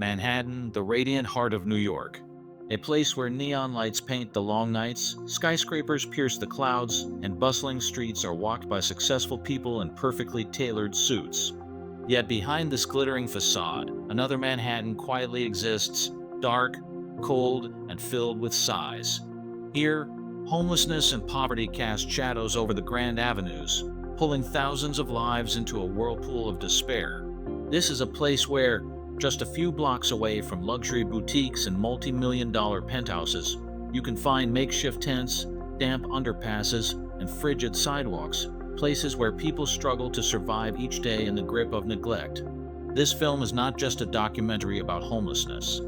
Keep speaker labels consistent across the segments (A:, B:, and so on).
A: Manhattan, the radiant heart of New York. A place where neon lights paint the long nights, skyscrapers pierce the clouds, and bustling streets are walked by successful people in perfectly tailored suits. Yet behind this glittering facade, another Manhattan quietly exists, dark, cold, and filled with sighs. Here, homelessness and poverty cast shadows over the grand avenues, pulling thousands of lives into a whirlpool of despair. This is a place where, just a few blocks away from luxury boutiques and multi-million-dollar penthouses, you can find makeshift tents, damp underpasses, and frigid sidewalks, places where people struggle to survive each day in the grip of neglect. This film is not just a documentary about homelessness.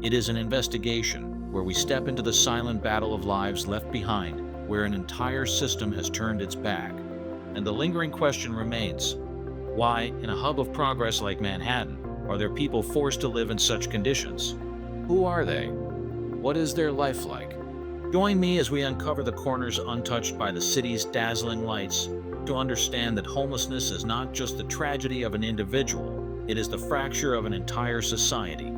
A: It is an investigation where we step into the silent battle of lives left behind, where an entire system has turned its back. And the lingering question remains: why, in a hub of progress like Manhattan, are there people forced to live in such conditions? Who are they? What is their life like? Join me as we uncover the corners untouched by the city's dazzling lights to understand that homelessness is not just the tragedy of an individual, it is the fracture of an entire society.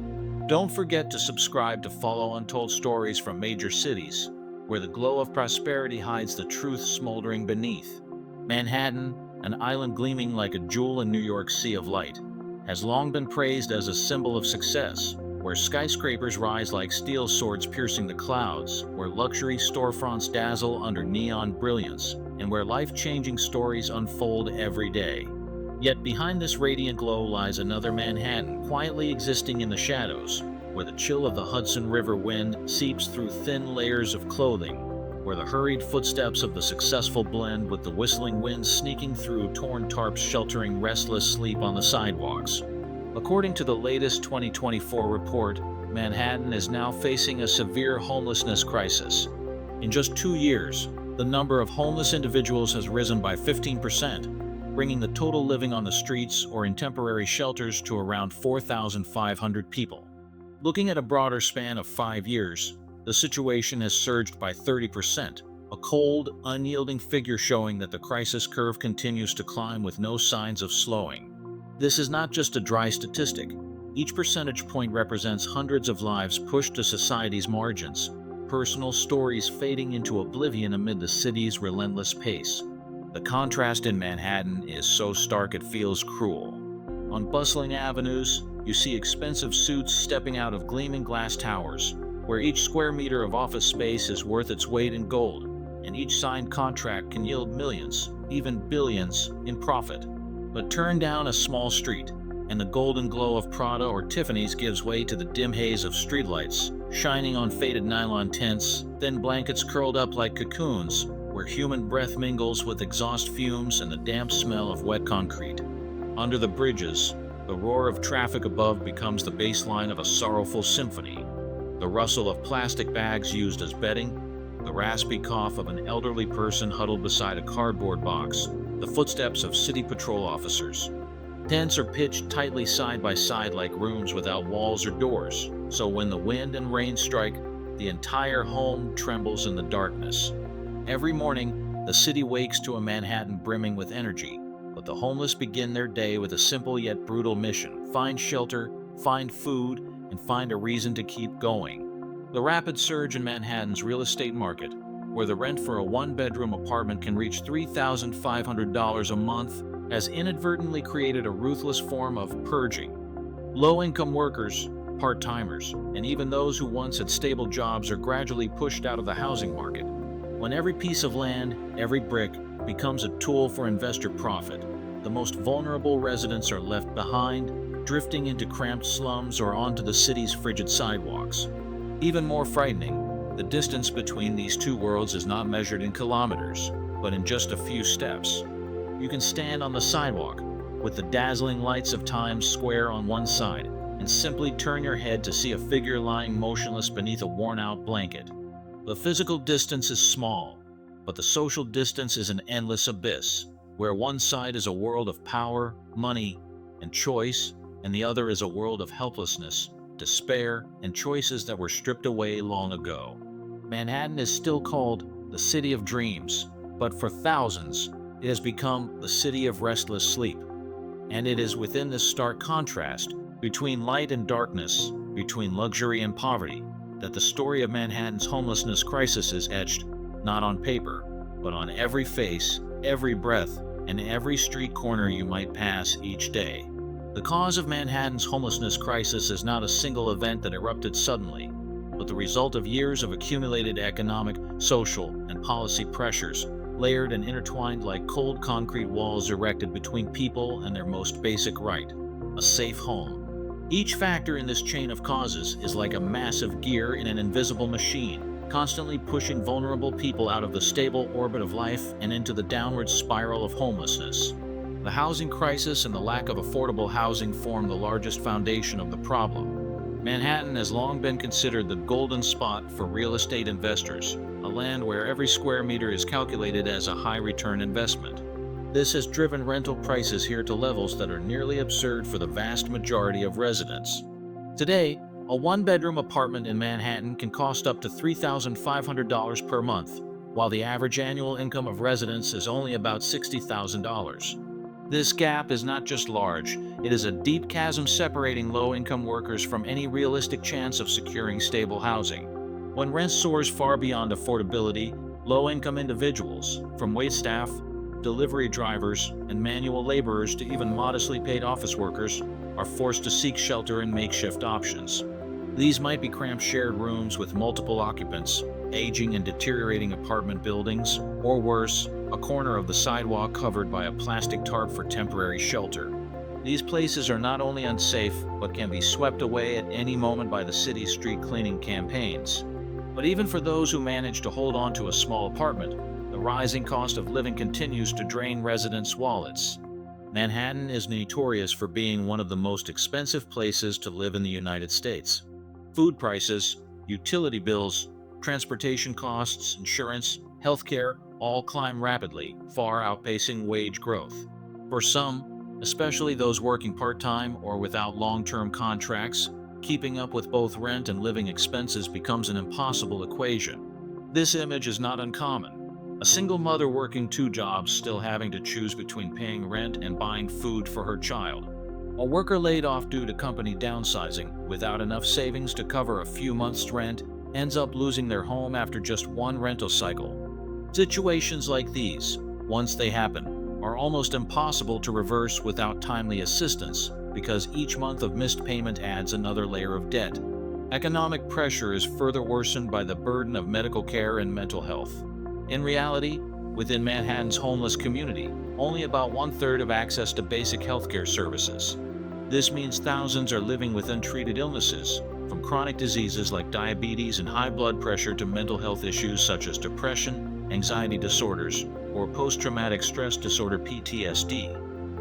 A: Don't forget to subscribe to follow untold stories from major cities, where the glow of prosperity hides the truth smoldering beneath. Manhattan, an island gleaming like a jewel in New York's sea of light, has long been praised as a symbol of success, where skyscrapers rise like steel swords piercing the clouds, where luxury storefronts dazzle under neon brilliance, and where life-changing stories unfold every day. Yet behind this radiant glow lies another Manhattan, quietly existing in the shadows, where the chill of the Hudson River wind seeps through thin layers of clothing, where the hurried footsteps of the successful blend with the whistling winds sneaking through torn tarps sheltering restless sleep on the sidewalks. According to the latest 2024 report, Manhattan is now facing a severe homelessness crisis. In just 2 years, the number of homeless individuals has risen by 15%, bringing the total living on the streets or in temporary shelters to around 4,500 people. Looking at a broader span of 5 years, the situation has surged by 30%, a cold, unyielding figure showing that the crisis curve continues to climb with no signs of slowing. This is not just a dry statistic. Each percentage point represents hundreds of lives pushed to society's margins, personal stories fading into oblivion amid the city's relentless pace. The contrast in Manhattan is so stark it feels cruel. On bustling avenues, you see expensive suits stepping out of gleaming glass towers, where each square meter of office space is worth its weight in gold, and each signed contract can yield millions, even billions, in profit. But turn down a small street, and the golden glow of Prada or Tiffany's gives way to the dim haze of streetlights, shining on faded nylon tents, thin blankets curled up like cocoons, where human breath mingles with exhaust fumes and the damp smell of wet concrete. Under the bridges, the roar of traffic above becomes the bass line of a sorrowful symphony. The rustle of plastic bags used as bedding, the raspy cough of an elderly person huddled beside a cardboard box, the footsteps of city patrol officers. Tents are pitched tightly side by side like rooms without walls or doors, so when the wind and rain strike, the entire home trembles in the darkness. Every morning, the city wakes to a Manhattan brimming with energy, but the homeless begin their day with a simple yet brutal mission: find shelter, find food, and find a reason to keep going. The rapid surge in Manhattan's real estate market, where the rent for a one-bedroom apartment can reach $3,500 a month, has inadvertently created a ruthless form of purging. Low-income workers, part-timers, and even those who once had stable jobs are gradually pushed out of the housing market. When every piece of land, every brick, becomes a tool for investor profit, the most vulnerable residents are left behind, drifting into cramped slums or onto the city's frigid sidewalks. Even more frightening, the distance between these two worlds is not measured in kilometers, but in just a few steps. You can stand on the sidewalk, with the dazzling lights of Times Square on one side, and simply turn your head to see a figure lying motionless beneath a worn-out blanket. The physical distance is small, but the social distance is an endless abyss, where one side is a world of power, money, and choice, and the other is a world of helplessness, despair, and choices that were stripped away long ago. Manhattan is still called the City of Dreams, but for thousands, it has become the city of restless sleep. And it is within this stark contrast between light and darkness, between luxury and poverty, that the story of Manhattan's homelessness crisis is etched, not on paper, but on every face, every breath, and every street corner you might pass each day. The cause of Manhattan's homelessness crisis is not a single event that erupted suddenly, but the result of years of accumulated economic, social, and policy pressures, layered and intertwined like cold concrete walls erected between people and their most basic right, a safe home. Each factor in this chain of causes is like a massive gear in an invisible machine, constantly pushing vulnerable people out of the stable orbit of life and into the downward spiral of homelessness. The housing crisis and the lack of affordable housing form the largest foundation of the problem. Manhattan has long been considered the golden spot for real estate investors, a land where every square meter is calculated as a high-return investment. This has driven rental prices here to levels that are nearly absurd for the vast majority of residents. Today, a one-bedroom apartment in Manhattan can cost up to $3,500 per month, while the average annual income of residents is only about $60,000. This gap is not just large, it is a deep chasm separating low-income workers from any realistic chance of securing stable housing. When rent soars far beyond affordability, low-income individuals, from waitstaff, delivery drivers, and manual laborers to even modestly paid office workers, are forced to seek shelter in makeshift options. These might be cramped shared rooms with multiple occupants, aging and deteriorating apartment buildings, or worse, a corner of the sidewalk covered by a plastic tarp for temporary shelter. These places are not only unsafe, but can be swept away at any moment by the city's street cleaning campaigns. But even for those who manage to hold on to a small apartment, the rising cost of living continues to drain residents' wallets. Manhattan is notorious for being one of the most expensive places to live in the United States. Food prices, utility bills, transportation costs, insurance, healthcare all climb rapidly, far outpacing wage growth. For some, especially those working part-time or without long-term contracts, keeping up with both rent and living expenses becomes an impossible equation. This image is not uncommon. A single mother working 2 jobs, still having to choose between paying rent and buying food for her child. A worker laid off due to company downsizing, without enough savings to cover a few months' rent, ends up losing their home after just one rental cycle. Situations like these, once they happen, are almost impossible to reverse without timely assistance, because each month of missed payment adds another layer of debt. Economic pressure is further worsened by the burden of medical care and mental health. In reality, within Manhattan's homeless community, only about 1/3 have access to basic healthcare services. This means thousands are living with untreated illnesses, from chronic diseases like diabetes and high blood pressure to mental health issues such as depression, anxiety disorders, or post-traumatic stress disorder (PTSD).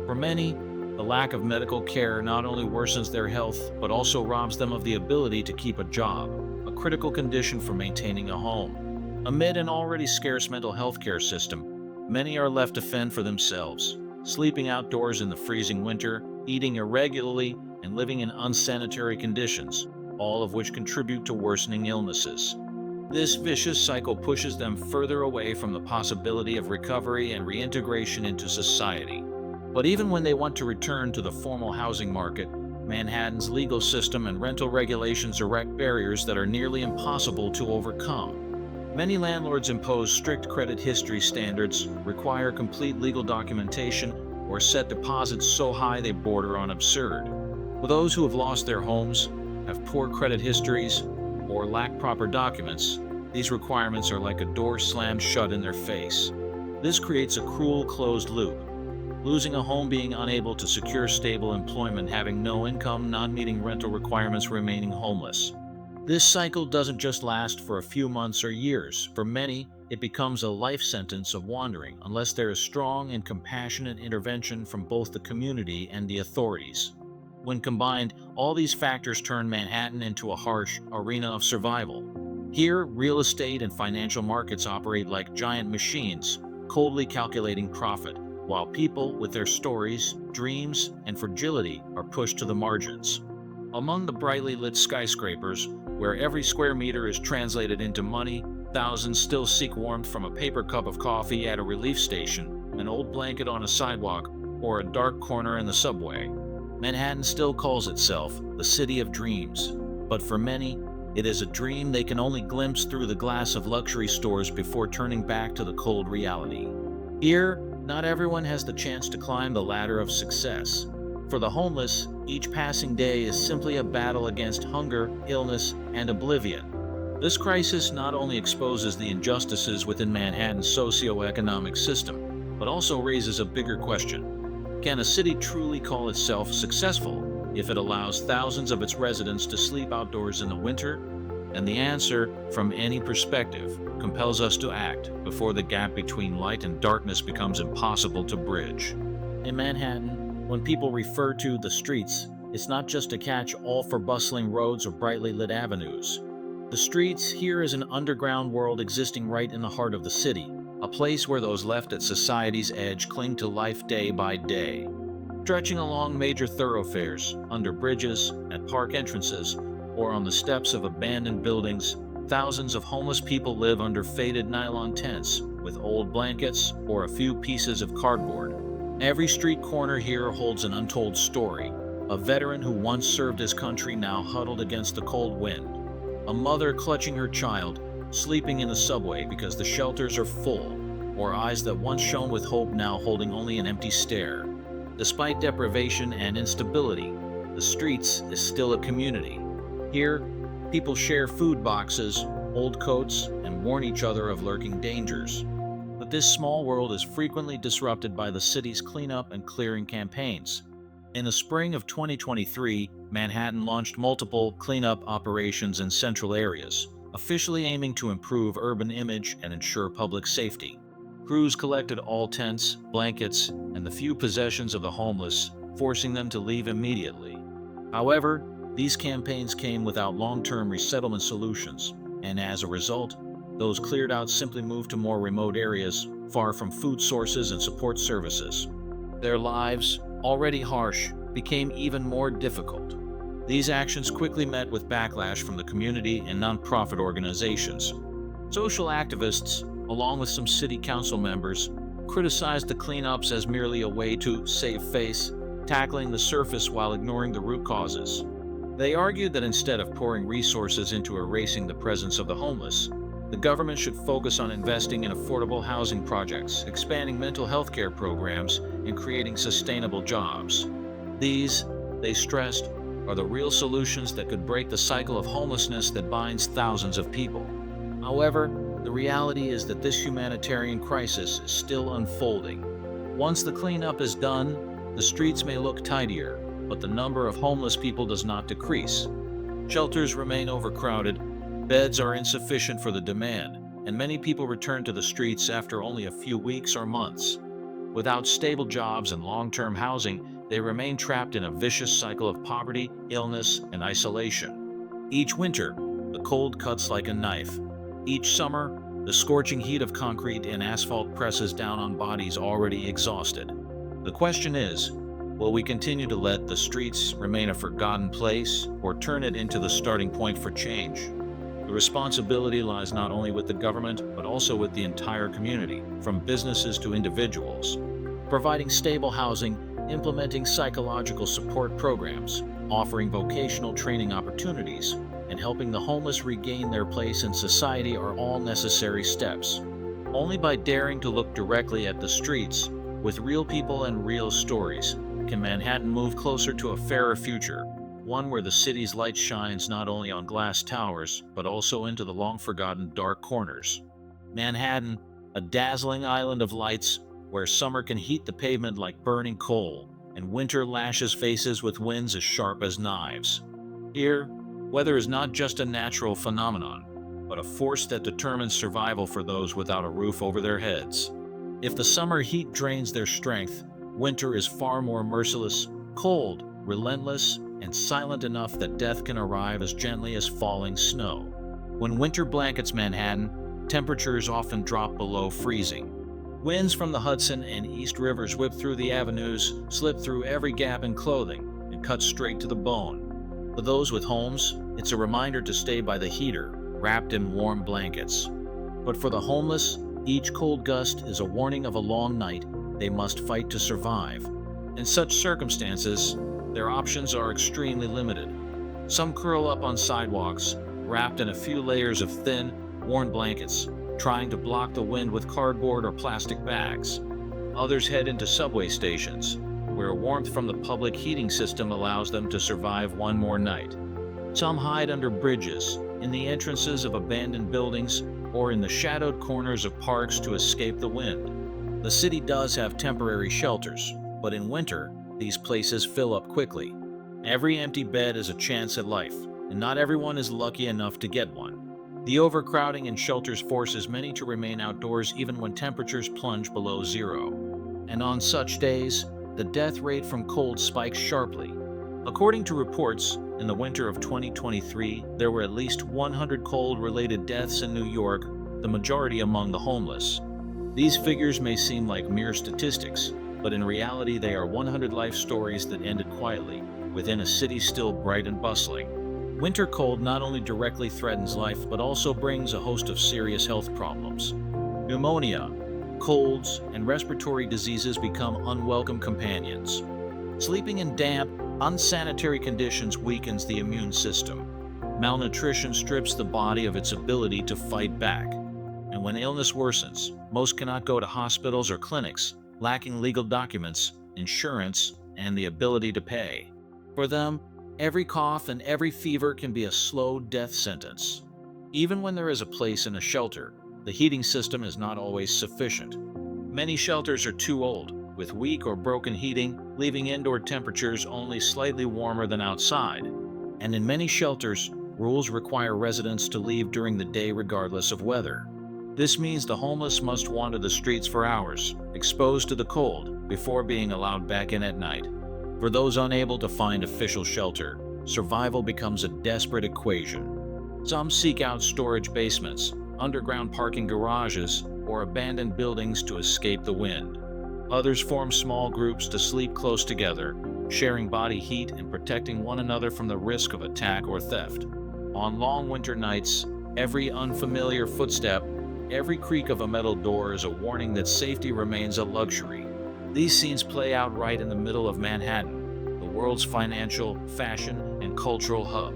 A: For many, the lack of medical care not only worsens their health but also robs them of the ability to keep a job, a critical condition for maintaining a home. Amid an already scarce mental health care system, many are left to fend for themselves, sleeping outdoors in the freezing winter, eating irregularly, and living in unsanitary conditions, all of which contribute to worsening illnesses. This vicious cycle pushes them further away from the possibility of recovery and reintegration into society. But even when they want to return to the formal housing market, Manhattan's legal system and rental regulations erect barriers that are nearly impossible to overcome. Many landlords impose strict credit history standards, require complete legal documentation, or set deposits so high they border on absurd. For those who have lost their homes, have poor credit histories, or lack proper documents, these requirements are like a door slammed shut in their face. This creates a cruel closed loop. Losing a home, being unable to secure stable employment, having no income, not meeting rental requirements, remaining homeless. This cycle doesn't just last for a few months or years. For many, it becomes a life sentence of wandering unless there is strong and compassionate intervention from both the community and the authorities. When combined, all these factors turn Manhattan into a harsh arena of survival. Here, real estate and financial markets operate like giant machines, coldly calculating profit, while people with their stories, dreams, and fragility are pushed to the margins. Among the brightly lit skyscrapers, where every square meter is translated into money, thousands still seek warmth from a paper cup of coffee at a relief station, an old blanket on a sidewalk, or a dark corner in the subway. Manhattan still calls itself the city of dreams, but for many, it is a dream they can only glimpse through the glass of luxury stores before turning back to the cold reality. Here, not everyone has the chance to climb the ladder of success. For the homeless, each passing day is simply a battle against hunger, illness, and oblivion. This crisis not only exposes the injustices within Manhattan's socio-economic system, but also raises a bigger question. Can a city truly call itself successful if it allows thousands of its residents to sleep outdoors in the winter? And the answer, from any perspective, compels us to act before the gap between light and darkness becomes impossible to bridge. In Manhattan, when people refer to the streets, it's not just a catch-all for bustling roads or brightly lit avenues. The streets here is an underground world existing right in the heart of the city, a place where those left at society's edge cling to life day by day. Stretching along major thoroughfares, under bridges, at park entrances, or on the steps of abandoned buildings, thousands of homeless people live under faded nylon tents, with old blankets or a few pieces of cardboard. Every street corner here holds an untold story. A veteran who once served his country now huddled against the cold wind. A mother clutching her child, sleeping in the subway because the shelters are full, or eyes that once shone with hope now holding only an empty stare. Despite deprivation and instability, the streets is still a community. Here, people share food boxes, old coats, and warn each other of lurking dangers. But this small world is frequently disrupted by the city's cleanup and clearing campaigns. In the spring of 2023, Manhattan launched multiple cleanup operations in central areas, officially aiming to improve urban image and ensure public safety. Crews collected all tents, blankets, and the few possessions of the homeless, forcing them to leave immediately. However, these campaigns came without long-term resettlement solutions, and as a result, those cleared out simply moved to more remote areas, far from food sources and support services. Their lives, already harsh, became even more difficult. These actions quickly met with backlash from the community and nonprofit organizations. Social activists, along with some city council members, criticized the cleanups as merely a way to save face, tackling the surface while ignoring the root causes. They argued that instead of pouring resources into erasing the presence of the homeless, the government should focus on investing in affordable housing projects, expanding mental health care programs, and creating sustainable jobs. These, they stressed, are the real solutions that could break the cycle of homelessness that binds thousands of people. However, the reality is that this humanitarian crisis is still unfolding. Once the cleanup is done, the streets may look tidier, but the number of homeless people does not decrease. Shelters remain overcrowded, beds are insufficient for the demand, and many people return to the streets after only a few weeks or months. Without stable jobs and long-term housing, they remain trapped in a vicious cycle of poverty, illness, and isolation. Each winter, the cold cuts like a knife. Each summer, the scorching heat of concrete and asphalt presses down on bodies already exhausted. The question is, will we continue to let the streets remain a forgotten place or turn it into the starting point for change? The responsibility lies not only with the government, but also with the entire community, from businesses to individuals. Providing stable housing, implementing psychological support programs, offering vocational training opportunities, and helping the homeless regain their place in society are all necessary steps. Only by daring to look directly at the streets, with real people and real stories, can Manhattan move closer to a fairer future, one where the city's light shines not only on glass towers, but also into the long-forgotten dark corners. Manhattan, a dazzling island of lights, where summer can heat the pavement like burning coal, and winter lashes faces with winds as sharp as knives. Here, weather is not just a natural phenomenon, but a force that determines survival for those without a roof over their heads. If the summer heat drains their strength, winter is far more merciless, cold, relentless, and silent enough that death can arrive as gently as falling snow. When winter blankets Manhattan, temperatures often drop below freezing. Winds from the Hudson and East Rivers whip through the avenues, slip through every gap in clothing, and cut straight to the bone. For those with homes, it's a reminder to stay by the heater, wrapped in warm blankets. But for the homeless, each cold gust is a warning of a long night they must fight to survive. In such circumstances, their options are extremely limited. Some curl up on sidewalks, wrapped in a few layers of thin, worn blankets, trying to block the wind with cardboard or plastic bags. Others head into subway stations, where warmth from the public heating system allows them to survive one more night. Some hide under bridges, in the entrances of abandoned buildings, or in the shadowed corners of parks to escape the wind. The city does have temporary shelters, but in winter, these places fill up quickly. Every empty bed is a chance at life, and not everyone is lucky enough to get one. The overcrowding in shelters forces many to remain outdoors even when temperatures plunge below zero. And on such days, the death rate from cold spikes sharply. According to reports, in the winter of 2023, there were at least 100 cold-related deaths in New York, the majority among the homeless. These figures may seem like mere statistics, but in reality they are 100 life stories that ended quietly, within a city still bright and bustling. Winter cold not only directly threatens life, but also brings a host of serious health problems. Pneumonia, colds, and respiratory diseases become unwelcome companions. Sleeping in damp, unsanitary conditions weakens the immune system. Malnutrition strips the body of its ability to fight back. And when illness worsens, most cannot go to hospitals or clinics, lacking legal documents, insurance, and the ability to pay. For them, every cough and every fever can be a slow death sentence. Even when there is a place in a shelter, the heating system is not always sufficient. Many shelters are too old, with weak or broken heating, leaving indoor temperatures only slightly warmer than outside. And in many shelters, rules require residents to leave during the day regardless of weather. This means the homeless must wander the streets for hours, exposed to the cold, before being allowed back in at night. For those unable to find official shelter, survival becomes a desperate equation. Some seek out storage basements, underground parking garages, or abandoned buildings to escape the wind. Others form small groups to sleep close together, sharing body heat and protecting one another from the risk of attack or theft. On long winter nights, every unfamiliar footstep, every creak of a metal door is a warning that safety remains a luxury. These scenes play out right in the middle of Manhattan, the world's financial, fashion, and cultural hub.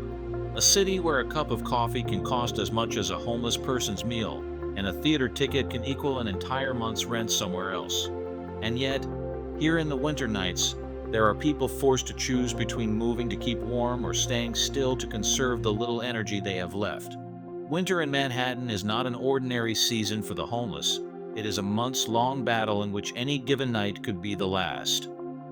A: A city where a cup of coffee can cost as much as a homeless person's meal, and a theater ticket can equal an entire month's rent somewhere else. And yet, here in the winter nights, there are people forced to choose between moving to keep warm or staying still to conserve the little energy they have left. Winter in Manhattan is not an ordinary season for the homeless. It is a months-long battle in which any given night could be the last.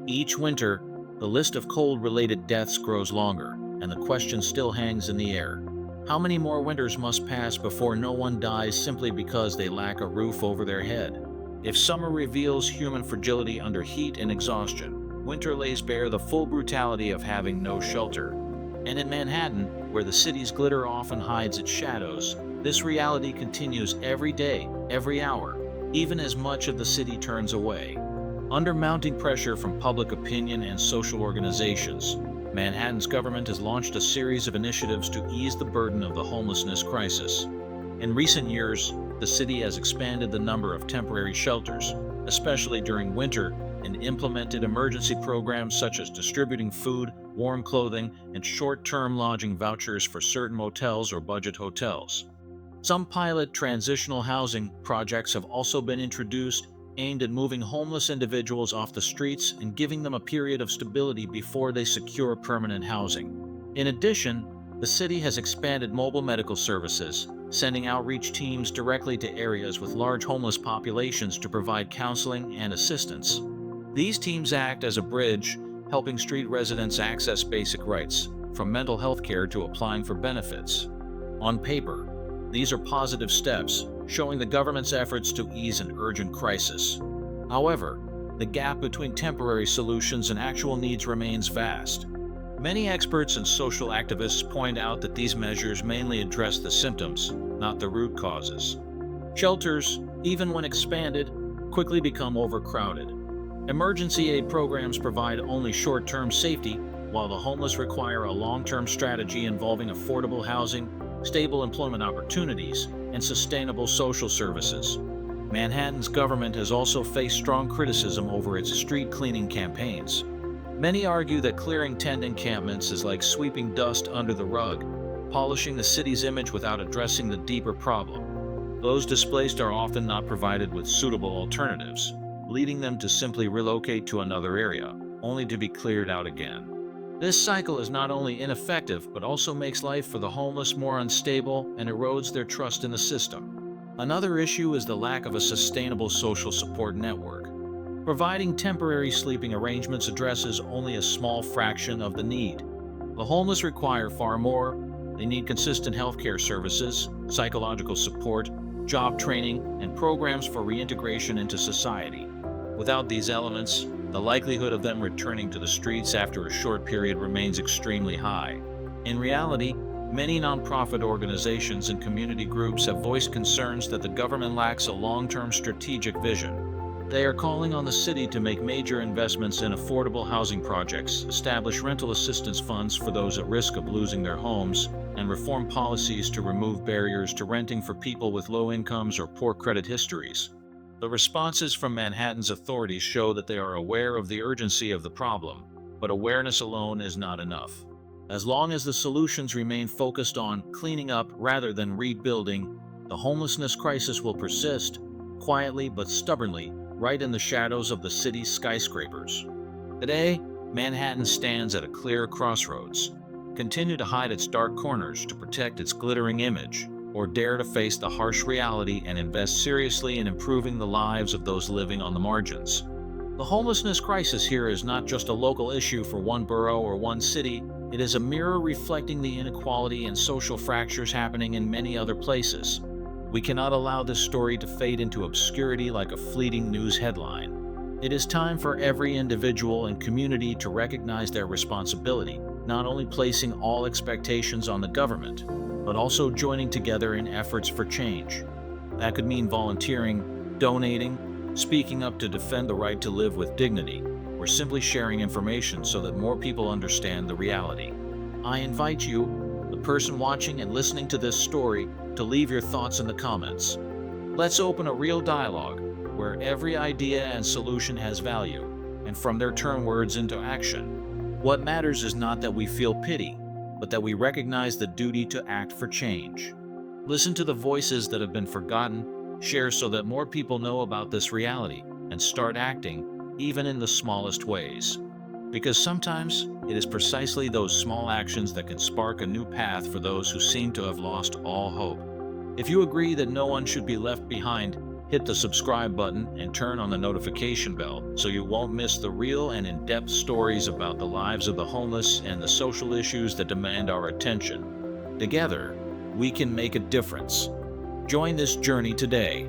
A: Each winter, the list of cold-related deaths grows longer, and the question still hangs in the air. How many more winters must pass before no one dies simply because they lack a roof over their head? If summer reveals human fragility under heat and exhaustion, winter lays bare the full brutality of having no shelter. And in Manhattan, where the city's glitter often hides its shadows, this reality continues every day, every hour, even as much of the city turns away. Under mounting pressure from public opinion and social organizations, Manhattan's government has launched a series of initiatives to ease the burden of the homelessness crisis. In recent years, the city has expanded the number of temporary shelters, especially during winter, and implemented emergency programs such as distributing food, warm clothing, and short-term lodging vouchers for certain motels or budget hotels. Some pilot transitional housing projects have also been introduced aimed at moving homeless individuals off the streets and giving them a period of stability before they secure permanent housing. In addition, the city has expanded mobile medical services, sending outreach teams directly to areas with large homeless populations to provide counseling and assistance. These teams act as a bridge, helping street residents access basic rights, from mental health care to applying for benefits. On paper, these are positive steps, showing the government's efforts to ease an urgent crisis. However, the gap between temporary solutions and actual needs remains vast. Many experts and social activists point out that these measures mainly address the symptoms, not the root causes. Shelters, even when expanded, quickly become overcrowded. Emergency aid programs provide only short-term safety, while the homeless require a long-term strategy involving affordable housing, stable employment opportunities, and sustainable social services. Manhattan's government has also faced strong criticism over its street cleaning campaigns. Many argue that clearing tent encampments is like sweeping dust under the rug, polishing the city's image without addressing the deeper problem. Those displaced are often not provided with suitable alternatives, leading them to simply relocate to another area, only to be cleared out again. This cycle is not only ineffective, but also makes life for the homeless more unstable and erodes their trust in the system. Another issue is the lack of a sustainable social support network. Providing temporary sleeping arrangements addresses only a small fraction of the need. The homeless require far more. They need consistent healthcare services, psychological support, job training, and programs for reintegration into society. Without these elements, the likelihood of them returning to the streets after a short period remains extremely high. In reality, many nonprofit organizations and community groups have voiced concerns that the government lacks a long-term strategic vision. They are calling on the city to make major investments in affordable housing projects, establish rental assistance funds for those at risk of losing their homes, and reform policies to remove barriers to renting for people with low incomes or poor credit histories. The responses from Manhattan's authorities show that they are aware of the urgency of the problem, but awareness alone is not enough. As long as the solutions remain focused on cleaning up rather than rebuilding, the homelessness crisis will persist, quietly but stubbornly, right in the shadows of the city's skyscrapers. Today, Manhattan stands at a clear crossroads. Continue to hide its dark corners to protect its glittering image, or dare to face the harsh reality and invest seriously in improving the lives of those living on the margins. The homelessness crisis here is not just a local issue for one borough or one city, it is a mirror reflecting the inequality and social fractures happening in many other places. We cannot allow this story to fade into obscurity like a fleeting news headline. It is time for every individual and community to recognize their responsibility, not only placing all expectations on the government, but also joining together in efforts for change. That could mean volunteering, donating, speaking up to defend the right to live with dignity, or simply sharing information so that more people understand the reality. I invite you, the person watching and listening to this story, to leave your thoughts in the comments. Let's open a real dialogue, where every idea and solution has value, and from there turn words into action. What matters is not that we feel pity, but that we recognize the duty to act for change. Listen to the voices that have been forgotten, share so that more people know about this reality, and start acting, even in the smallest ways. Because sometimes, it is precisely those small actions that can spark a new path for those who seem to have lost all hope. If you agree that no one should be left behind, hit the subscribe button and turn on the notification bell so you won't miss the real and in-depth stories about the lives of the homeless and the social issues that demand our attention. Together, we can make a difference. Join this journey today.